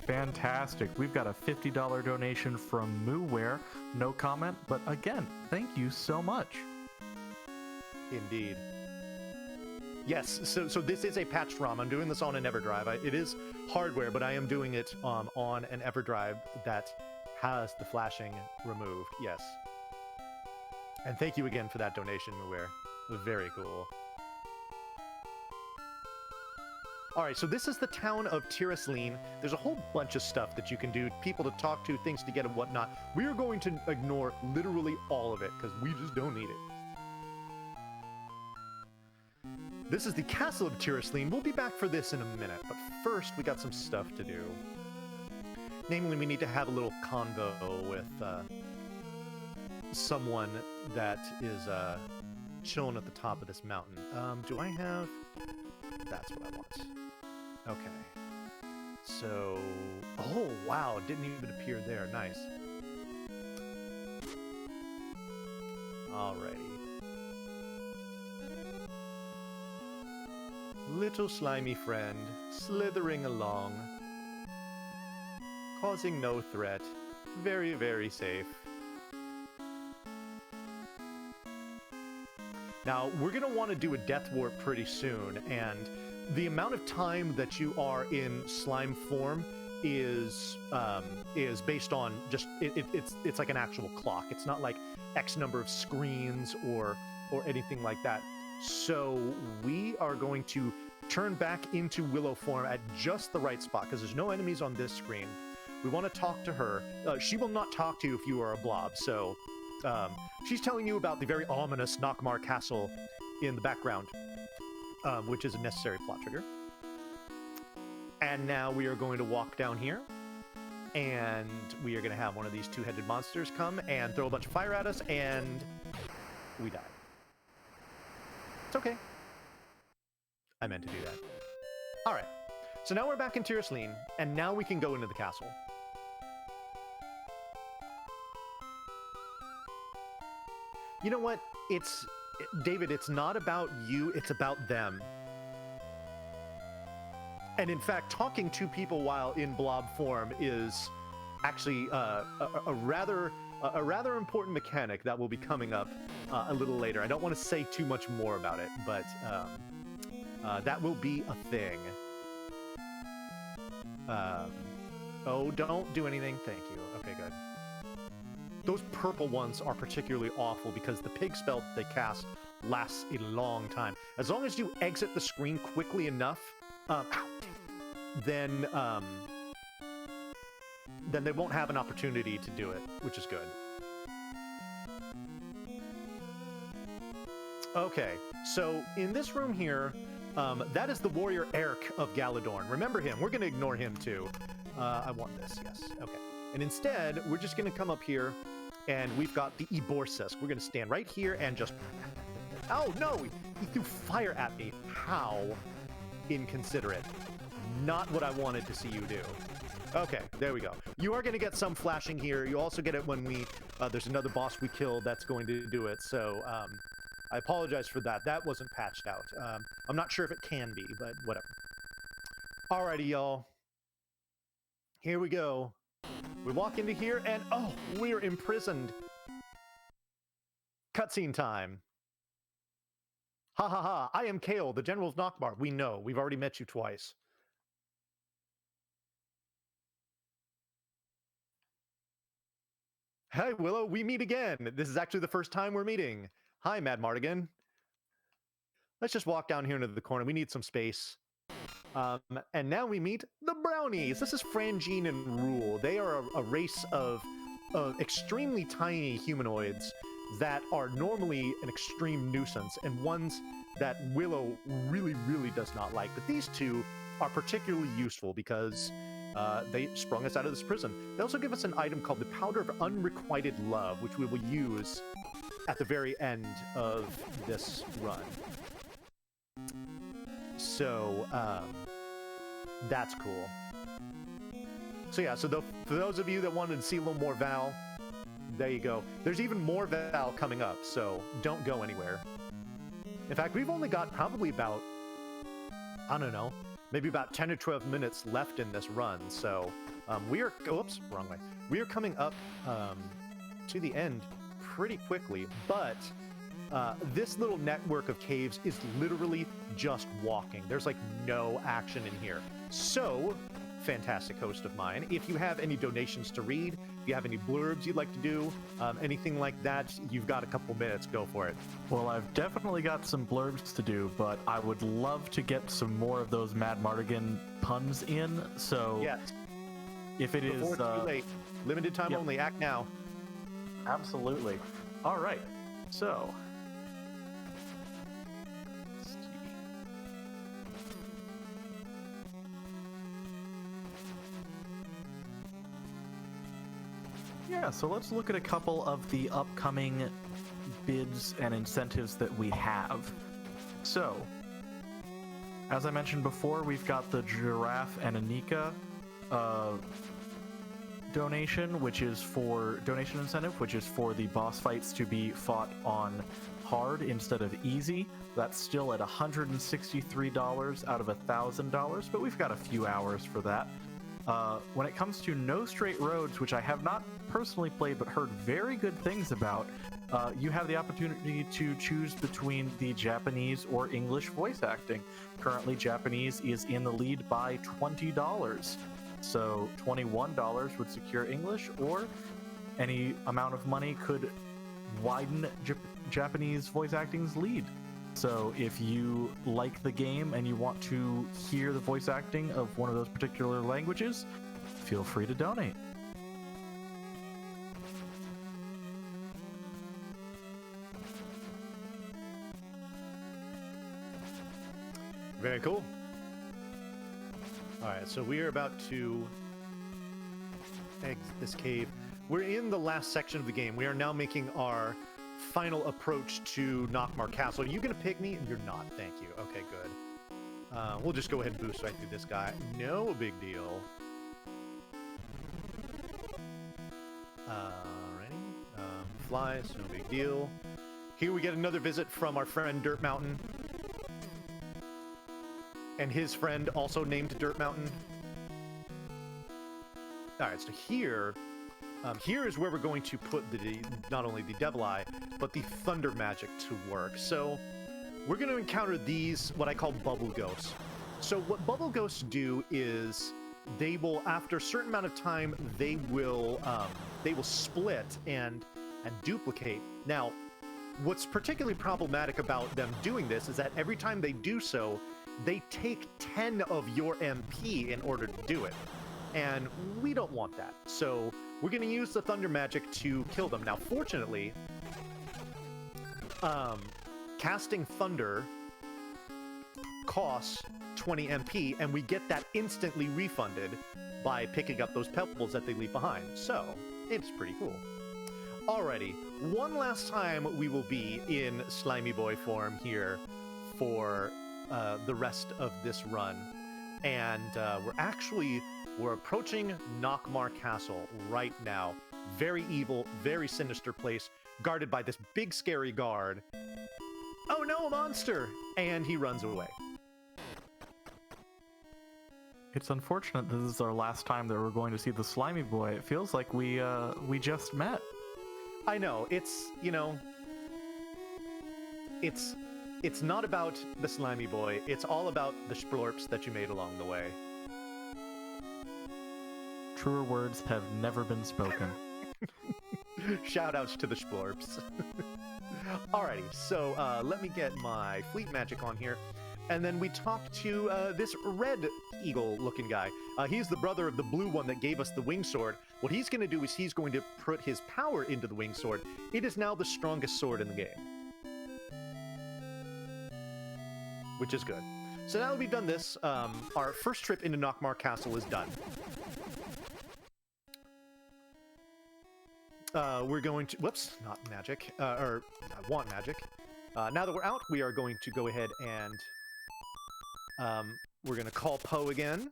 Fantastic. We've got a $50 donation from Mooware. No comment, but again, thank you so much. Indeed. Yes, so this is a patched ROM. I'm doing this on an EverDrive. It is hardware, but I am doing it on an EverDrive that has the flashing removed. Yes. And thank you again for that donation, Mooware. Very cool. Alright, so this is the town of Tirasleen. There's a whole bunch of stuff that you can do, people to talk to, things to get and whatnot. We are going to ignore literally all of it, because we just don't need it. This is the castle of Tirasleen. We'll be back for this in a minute, but first we got some stuff to do. Namely, we need to have a little convo with someone that is chilling at the top of this mountain. Do I have... That's what I want. Okay. So... Oh, wow, it didn't even appear there. Nice. Alrighty. Little slimy friend, slithering along, causing no threat, very, very safe. Now, we're going to want to do a death warp pretty soon, and the amount of time that you are in slime form is based on just, it's like an actual clock. It's not like X number of screens or anything like that. So we are going to turn back into Willow form at just the right spot, because there's no enemies on this screen. We want to talk to her. She will not talk to you if you are a blob, so she's telling you about the very ominous Nockmar Castle in the background, which is a necessary plot trigger. And now we are going to walk down here, and we are going to have one of these two-headed monsters come and throw a bunch of fire at us, and we die. It's okay. I meant to do that. Alright, so now we're back in Tirasleen, and now we can go into the castle. You know what? David, it's not about you, it's about them. And in fact, talking to people while in blob form is actually a rather important mechanic that will be coming up a little later. I don't want to say too much more about it, but that will be a thing. Oh, don't do anything. Thank you. Okay, good. Those purple ones are particularly awful because the pig spell they cast lasts a long time. As long as you exit the screen quickly enough, then they won't have an opportunity to do it, which is good. Okay, so in this room here, that is the warrior Eric of Galadorn. Remember him. We're going to ignore him too. I want this, yes. Okay. And instead, we're just going to come up here, and we've got the Eborsisk. We're going to stand right here and just... Oh, no! He threw fire at me. How inconsiderate. Not what I wanted to see you do. Okay, there we go. You are going to get some flashing here. You also get it when we... there's another boss we killed that's going to do it, so... I apologize for that. That wasn't patched out. I'm not sure if it can be, but whatever. Alrighty, y'all. Here we go. We walk into here and, oh, we're imprisoned. Cutscene time. Ha ha ha, I am Kale, the General of Nockmar. We know, we've already met you twice. Hi, Willow, we meet again. This is actually the first time we're meeting. Hi, Mad Mardigan. Let's just walk down here into the corner. We need some space. And now we meet the Brownies. This is Frangine and Rule. They are a race of extremely tiny humanoids that are normally an extreme nuisance and ones that Willow really, really does not like. But these two are particularly useful because they sprung us out of this prison. They also give us an item called the Powder of Unrequited Love, which we will use at the very end of this run. So, that's cool. So yeah, so for those of you that wanted to see a little more Val, there you go. There's even more Val coming up, so don't go anywhere. In fact, we've only got probably about, I don't know, maybe about 10 or 12 minutes left in this run, so we are, oops, wrong way. We are coming up to the end pretty quickly, but this little network of caves is literally just walking. There's like no action in here. So, fantastic host of mine, if you have any donations to read, if you have any blurbs you'd like to do, anything like that, you've got a couple minutes, go for it. Well, I've definitely got some blurbs to do, but I would love to get some more of those Mad Mardigan puns in, so yes. If it Before is... it's too late. Limited time only, act now. Absolutely. All right, so... Yeah, so let's look at a couple of the upcoming bids and incentives that we have. So, as I mentioned before, we've got the Giraffe and Anika donation incentive, which is for the boss fights to be fought on hard instead of easy. That's still at $163 out of $1,000, but we've got a few hours for that. When it comes to No Straight Roads, which I have not personally played but heard very good things about, you have the opportunity to choose between the Japanese or English voice acting. Currently, Japanese is in the lead by $20. So $21 would secure English, or any amount of money could widen Japanese voice acting's lead. So if you like the game and you want to hear the voice acting of one of those particular languages, feel free to donate. Very cool. All right, so we are about to exit this cave. We're in the last section of the game. We are now making our final approach to Nockmar Castle. Are you going to pick me? You're not. Thank you. Okay, good. We'll just go ahead and boost right through this guy. No big deal. Alrighty. Flies, no big deal. Here we get another visit from our friend Dirt Mountain. And his friend, also named Dirt Mountain. Alright, so here is where we're going to put not only the Devil Eye, but the Thunder Magic to work. So, we're going to encounter these, what I call Bubble Ghosts. So what Bubble Ghosts do is, they will, after a certain amount of time, they will split and duplicate. Now, what's particularly problematic about them doing this is that every time they do so, they take 10 of your MP in order to do it. And we don't want that. So we're going to use the Thunder Magic to kill them. Now, fortunately, casting Thunder costs 20 MP, and we get that instantly refunded by picking up those pebbles that they leave behind. So, it's pretty cool. Alrighty, one last time we will be in Slimy Boy form here for the rest of this run. And we're approaching Nockmar Castle right now. Very evil, very sinister place, guarded by this big scary guard. Oh no, a monster! And he runs away. It's unfortunate this is our last time that we're going to see the slimy boy. It feels like we just met. I know, it's, you know, it's not about the slimy boy, it's all about the splorps that you made along the way. Truer words have never been spoken. Shoutouts to the splorps. Alrighty, so let me get my fleet magic on here. And then we talk to this red eagle-looking guy. He's the brother of the blue one that gave us the wing sword. What he's going to do is he's going to put his power into the wing sword. It is now the strongest sword in the game. Which is good. So now that we've done this, our first trip into Nockmaar Castle is done. We're going to... Whoops, not magic. Or, I want magic. Now that we're out, we are going to go ahead and... we're going to call Poe again.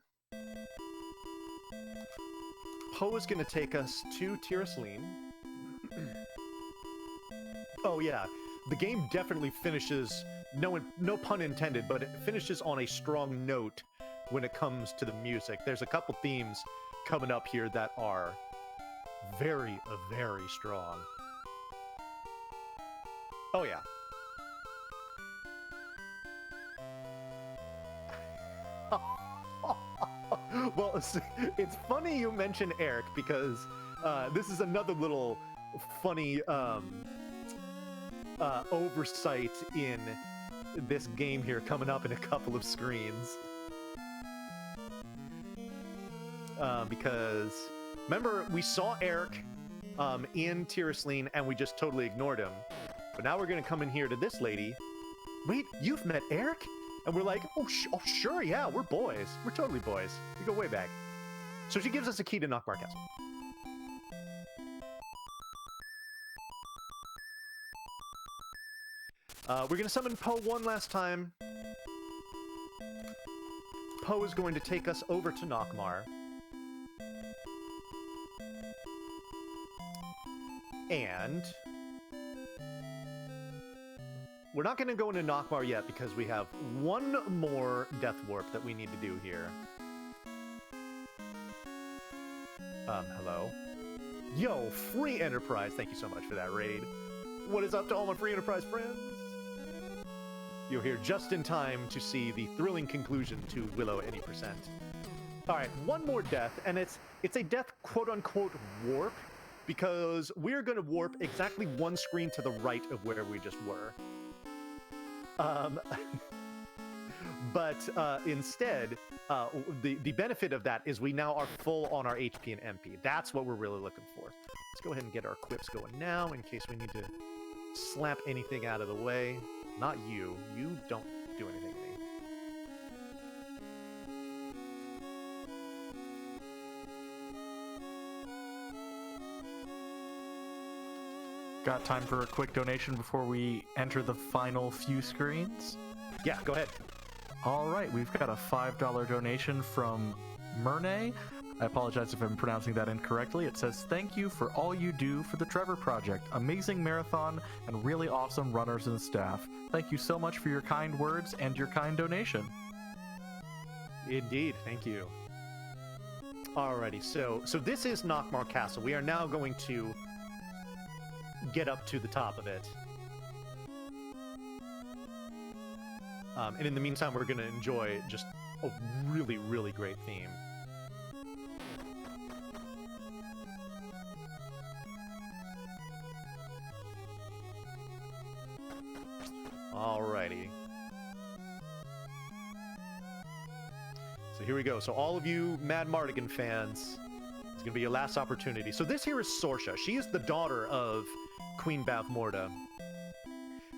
Poe is going to take us to Tirasleen. Oh yeah, the game definitely finishes, no pun intended, but it finishes on a strong note when it comes to the music. There's a couple themes coming up here that are very, very strong. Oh yeah. Well, it's funny you mention Eric because this is another little funny oversight in this game here coming up in a couple of screens. Because remember, we saw Eric in Tirasleen and we just totally ignored him. But now we're going to come in here to this lady. Wait, you've met Eric? And we're like, oh, sure, yeah, we're boys. We're totally boys. We go way back. So she gives us a key to Nockmaar Castle. We're going to summon Poe one last time. Poe is going to take us over to Nockmaar. And... we're not going to go into Nockmaar yet because we have one more Death Warp that we need to do here. Hello? Yo, Free Enterprise! Thank you so much for that raid. What is up to all my Free Enterprise friends? You're here just in time to see the thrilling conclusion to Willow any percent. Alright, one more death, and it's a death quote-unquote warp, because we're going to warp exactly one screen to the right of where we just were. But instead, the benefit of that is we now are full on our HP and MP. That's what we're really looking for. Let's go ahead and get our equips going now in case we need to slap anything out of the way. Not you. You don't do anything to me. Got time for a quick donation before we enter the final few screens? Yeah, go ahead. All right, we've got a $5 donation from Murnay. I apologize if I'm pronouncing that incorrectly. It says, thank you for all you do for the Trevor Project. Amazing marathon and really awesome runners and staff. Thank you so much for your kind words and your kind donation. Indeed, thank you. Alrighty, so this is Nockmaar Castle. We are now going to get up to the top of it. And in the meantime, we're going to enjoy just a really, really great theme. Alrighty. So here we go. So all of you Mad Mardigan fans, it's going to be your last opportunity. So this here is Sorsha. She is the daughter of Queen Bavmorda.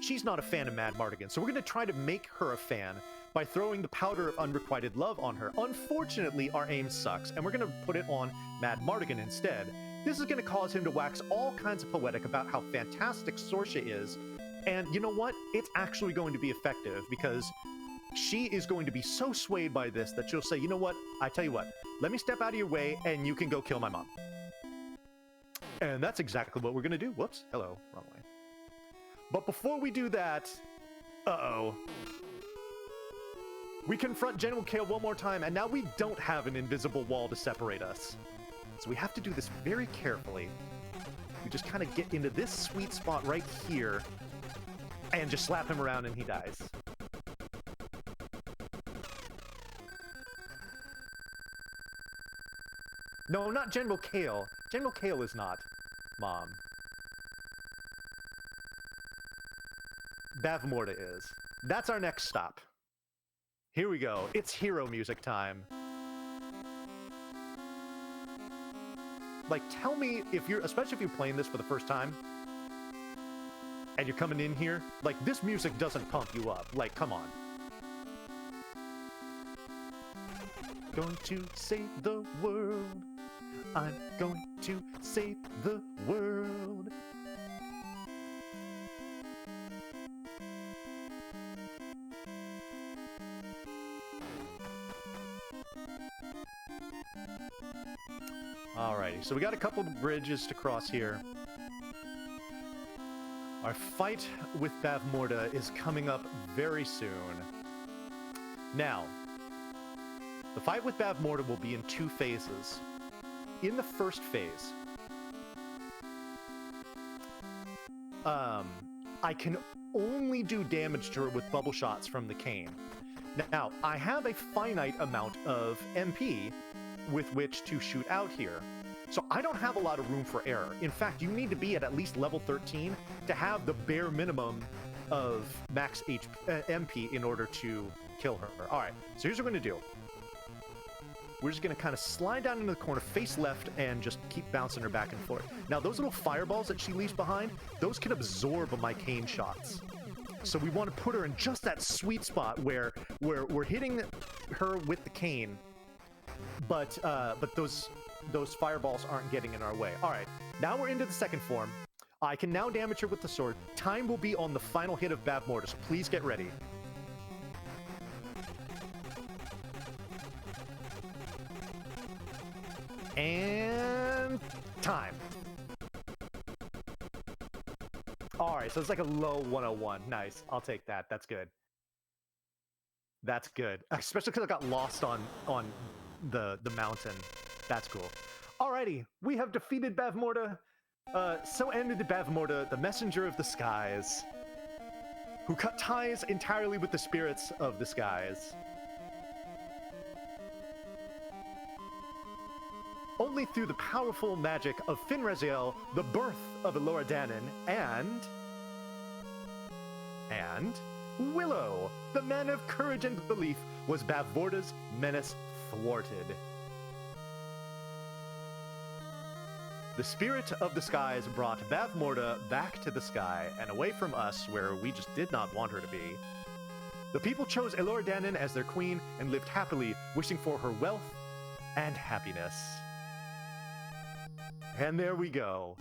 She's not a fan of Mad Mardigan, so we're going to try to make her a fan by throwing the powder of unrequited love on her. Unfortunately, our aim sucks, and we're going to put it on Mad Mardigan instead. This is going to cause him to wax all kinds of poetic about how fantastic Sorsha is, and you know what? It's actually going to be effective, because she is going to be so swayed by this that she'll say, you know what? I tell you what, let me step out of your way, and you can go kill my mom. And that's exactly what we're going to do. Whoops. Hello. Wrong way. But before we do that... Uh-oh. We confront General Kale one more time, and now we don't have an invisible wall to separate us. So we have to do this very carefully. We just kind of get into this sweet spot right here, and just slap him around and he dies. No, not General Kale. General Kale is not Mom. Bavmorda is. That's our next stop. Here we go. It's hero music time. Like, tell me if you're, especially if you're playing this for the first time, and you're coming in here, like, this music doesn't pump you up. Like, come on. Going to save the world. I'm going to save the world. Alrighty, so we got a couple of bridges to cross here. Our fight with Bavmorda is coming up very soon. Now, the fight with Bavmorda will be in 2 phases. In the first phase, I can only do damage to her with bubble shots from the cane. Now, I have a finite amount of MP with which to shoot out here, so I don't have a lot of room for error. In fact, you need to be at least level 13 to have the bare minimum of max MP in order to kill her. All right, so here's what we're going to do. We're just going to kind of slide down into the corner, face left, and just keep bouncing her back and forth. Now, those little fireballs that she leaves behind, those can absorb my cane shots. So we want to put her in just that sweet spot where we're hitting her with the cane, but those fireballs aren't getting in our way. All right, now we're into the second form. I can now damage her with the sword. Time will be on the final hit of Bavmorda, so please get ready. And time. All right, so it's like a low 101. Nice. I'll take that. That's good. That's good. Especially because I got lost on the mountain. That's cool. Alrighty, we have defeated Bavmorda. So ended Bavmorda, the messenger of the skies, who cut ties entirely with the spirits of the skies. Only through the powerful magic of Finraziel, the birth of Elora Danan, and Willow, the man of courage and belief, was Bavmorda's menace thwarted. The spirit of the skies brought Bavmorda back to the sky and away from us where we just did not want her to be. The people chose Elora Danan as their queen and lived happily, wishing for her wealth and happiness. And there we go.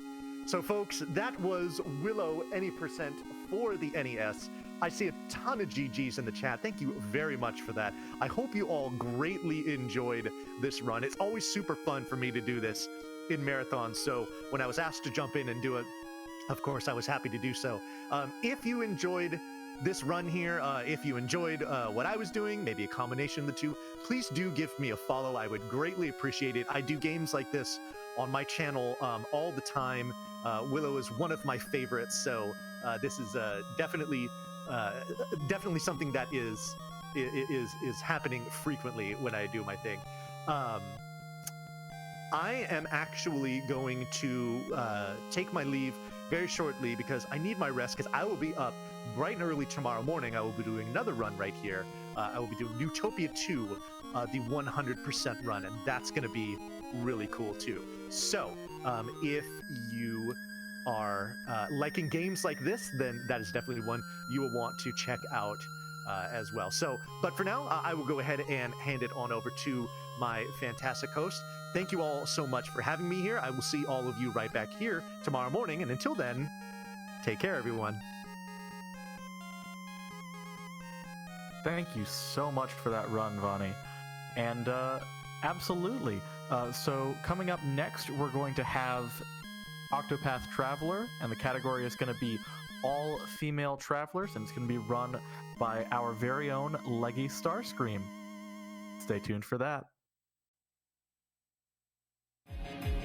So folks, that was Willow Any Percent for the NES. I see a ton of GGs in the chat. Thank you very much for that. I hope you all greatly enjoyed this run. It's always super fun for me to do this in marathons. So when I was asked to jump in and do it, of course, I was happy to do so. If you enjoyed this run here, if you enjoyed what I was doing, maybe a combination of the two, please do give me a follow. I would greatly appreciate it. I do games like this on my channel all the time. Willow is one of my favorites, so this is definitely something that is happening frequently when I do my thing. I am actually going to take my leave very shortly because I need my rest, because I will be up bright and early tomorrow morning. I will be doing another run right here. I will be doing Utopia 2, the 100% run, and that's going to be really cool too. So if you are liking games like this, then that is definitely one you will want to check out as well. So, but for now, I will go ahead and hand it on over to my fantastic host. Thank you all so much for having me here. I will see all of you right back here tomorrow morning. And until then, take care, everyone. Thank you so much for that run, Vonnie. And absolutely. So coming up next, we're going to have Octopath Traveler, and the category is going to be all female travelers, and it's going to be run by our very own Leggy Starscream. Stay tuned for that.